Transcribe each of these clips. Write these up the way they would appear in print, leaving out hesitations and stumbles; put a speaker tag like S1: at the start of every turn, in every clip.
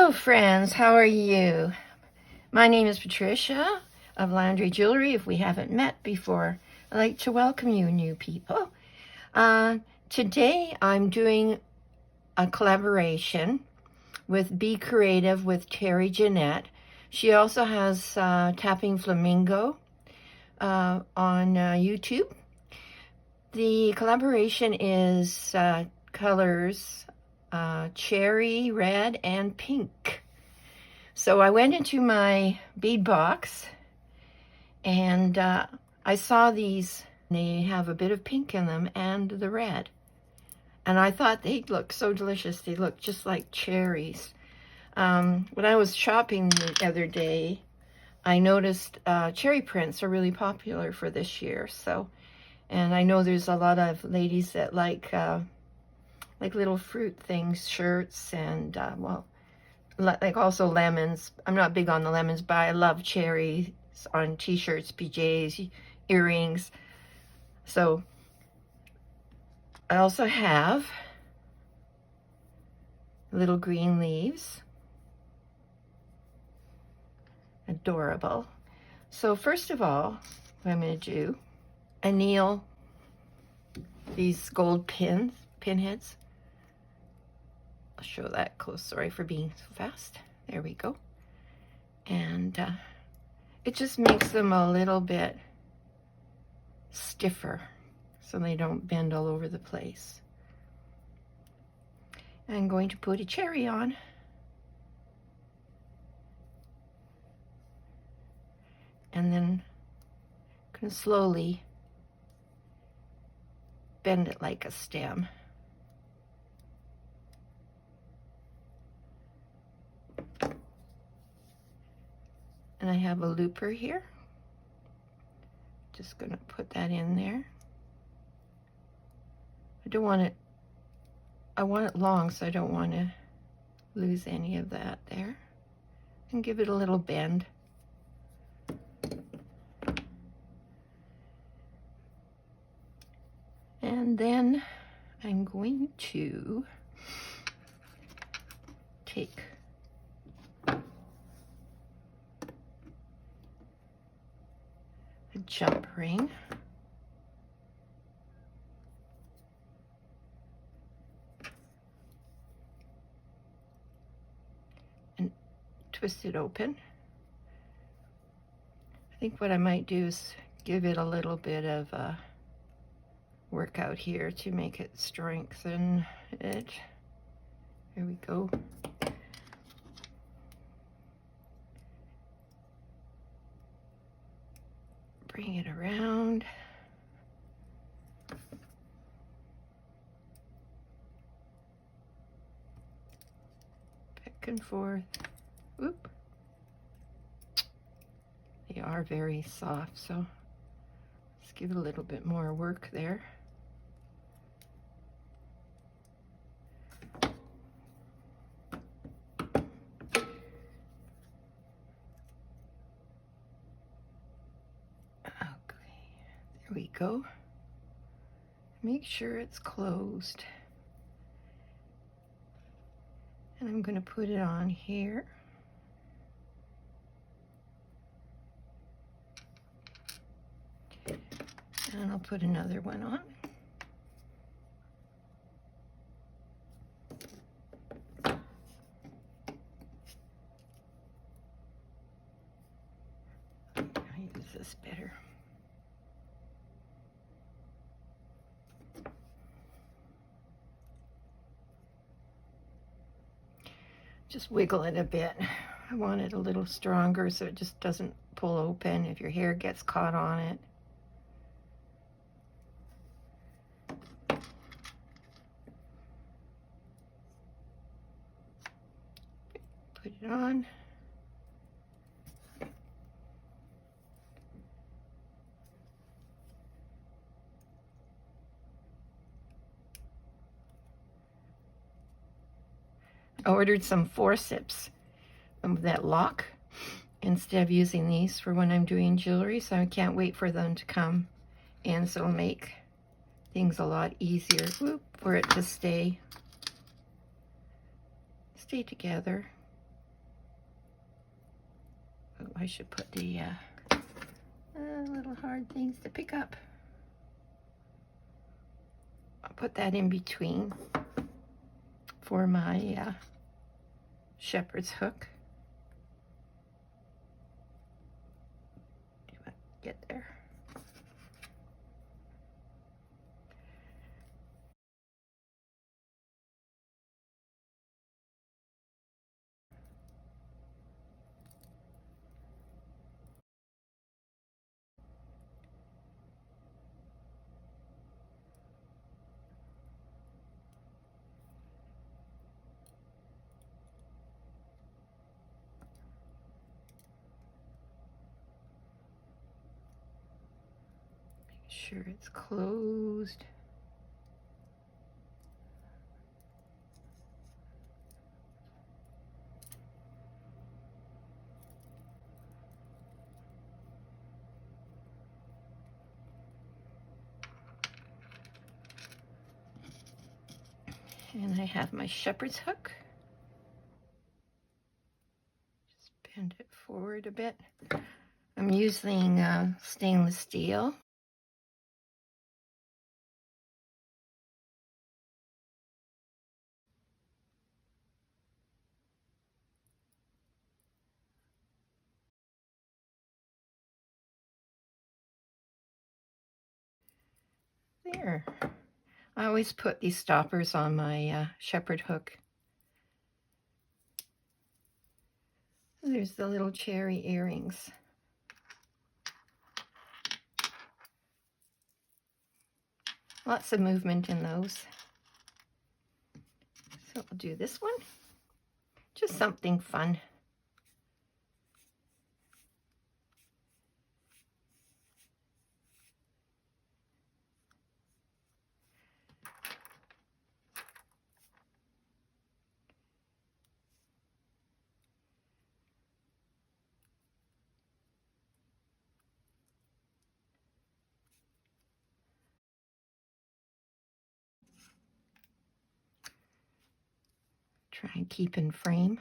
S1: Hello friends, how are you? My name is Patricia of Llandere Jewelry. If we haven't met before, I'd like to welcome you new people. Today I'm doing a collaboration with Be Creative with Terry Jeanette. She also has Tapping Flamingo on YouTube. The collaboration is colors cherry, red, and pink. So I went into my bead box and I saw these. They have a bit of pink in them and the red. And I thought they looked so delicious. They look just like cherries. When I was shopping the other day, I noticed cherry prints are really popular for this year. And I know there's a lot of ladies that like little fruit things, shirts, and well, like also lemons. I'm not big on the lemons, but I love cherries on t-shirts, PJs, earrings. So I also have little green leaves. Adorable. So first of all, what I'm going to do, anneal these gold pinheads. I'll show that close. Sorry for being so fast. There we go. And it just makes them a little bit stiffer so they don't bend all over the place. I'm going to put a cherry on. And then I'm going to slowly bend it like a stem. And I have a looper here. Just gonna put that in there. I want it long, so I don't want to lose any of that there. And give it a little bend. And then I'm going to take jump ring and twist it open. I think what I might do is give it a little bit of a workout here to make it strengthen it. There we go. Bring it around. Back and forth. Oop. They are very soft, so let's give it a little bit more work there. There we go. Make sure it's closed. And I'm going to put it on here. And I'll put another one on. I'll use this better. Just wiggle it a bit. I want it a little stronger so it just doesn't pull open if your hair gets caught on it. Put it on. I ordered some forceps that lock instead of using these for when I'm doing jewelry, so I can't wait for them to come in, so it'll make things a lot easier. Whoop, for it to stay together. Oh, I should put the little hard things to pick up. I'll put that in between for my shepherd's hook. Get there. Make sure it's closed. And I have my shepherd's hook. Just bend it forward a bit. I'm using stainless steel. There. I always put these stoppers on my shepherd hook. There's the little cherry earrings. Lots of movement in those. So I'll do this one. Just something fun. Try and keep in frame.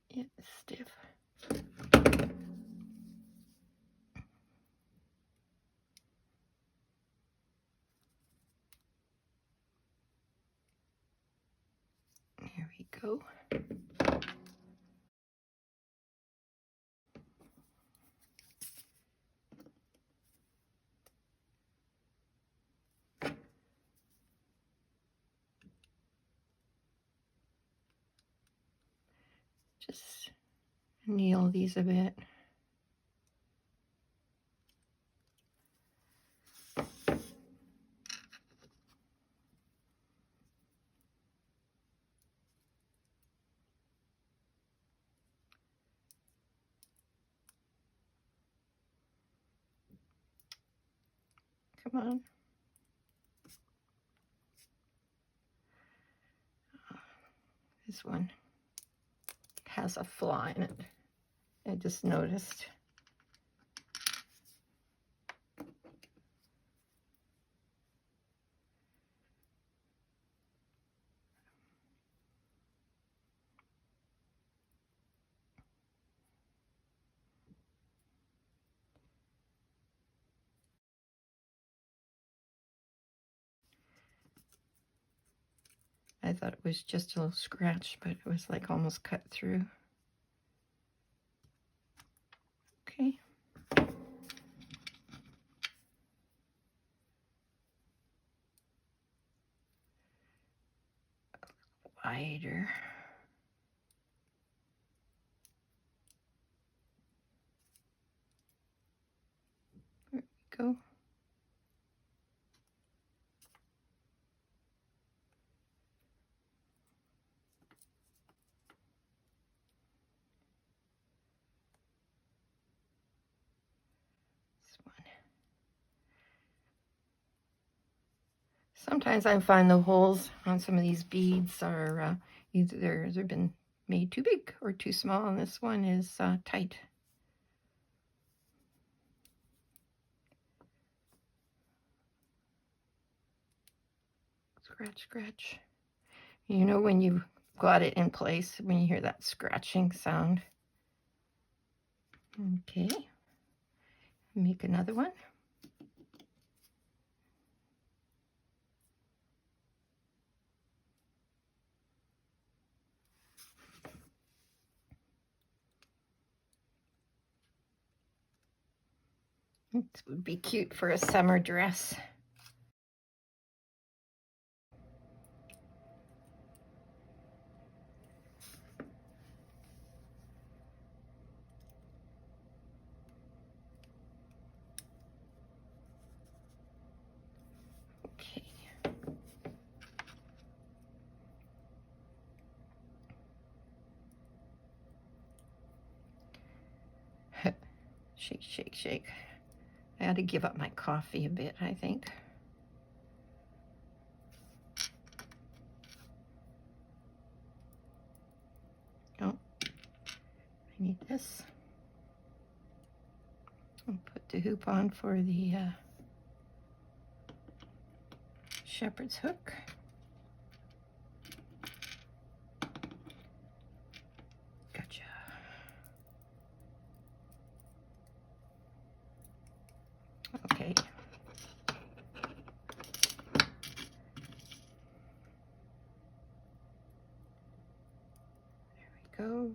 S1: Yeah, it's stiff. There we go. Just anneal these a bit. Come on. This one has a flaw in it. I just noticed. I thought it was just a little scratch, but it was like almost cut through. Okay. Wider. There we go. This one. Sometimes I find the holes on some of these beads are either they've been made too big or too small, and this one is tight. Scratch, scratch. You know when you've got it in place, when you hear that scratching sound. Okay, make another one. This would be cute for a summer dress. Okay. Shake, shake, shake. I had to give up my coffee a bit, I think. Oh, I need this. I'll put the hoop on for the shepherd's hook. Gotcha. Okay. There we go.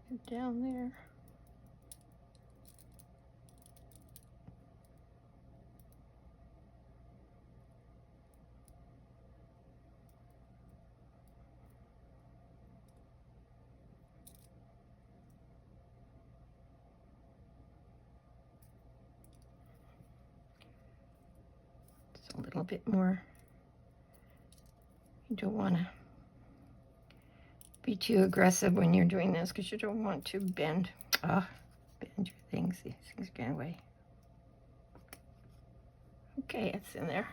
S1: Get down there. A little bit more. You don't want to be too aggressive when you're doing this because you don't want to bend your things. These things get away. Okay, it's in there.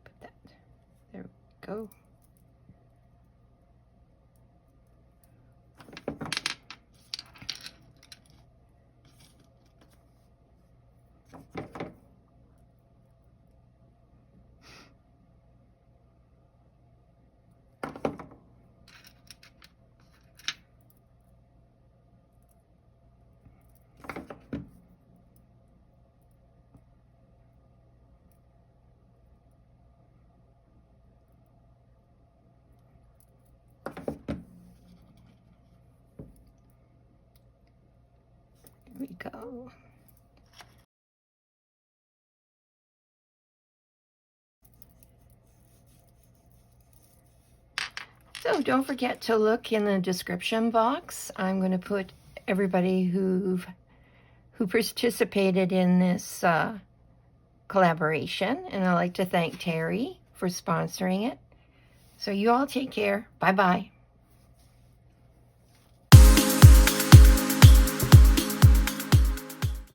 S1: Put that. There we go. There we go. So don't forget to look in the description box. I'm going to put everybody who participated in this collaboration, and I'd like to thank Terry for sponsoring it. So you all take care. Bye-bye.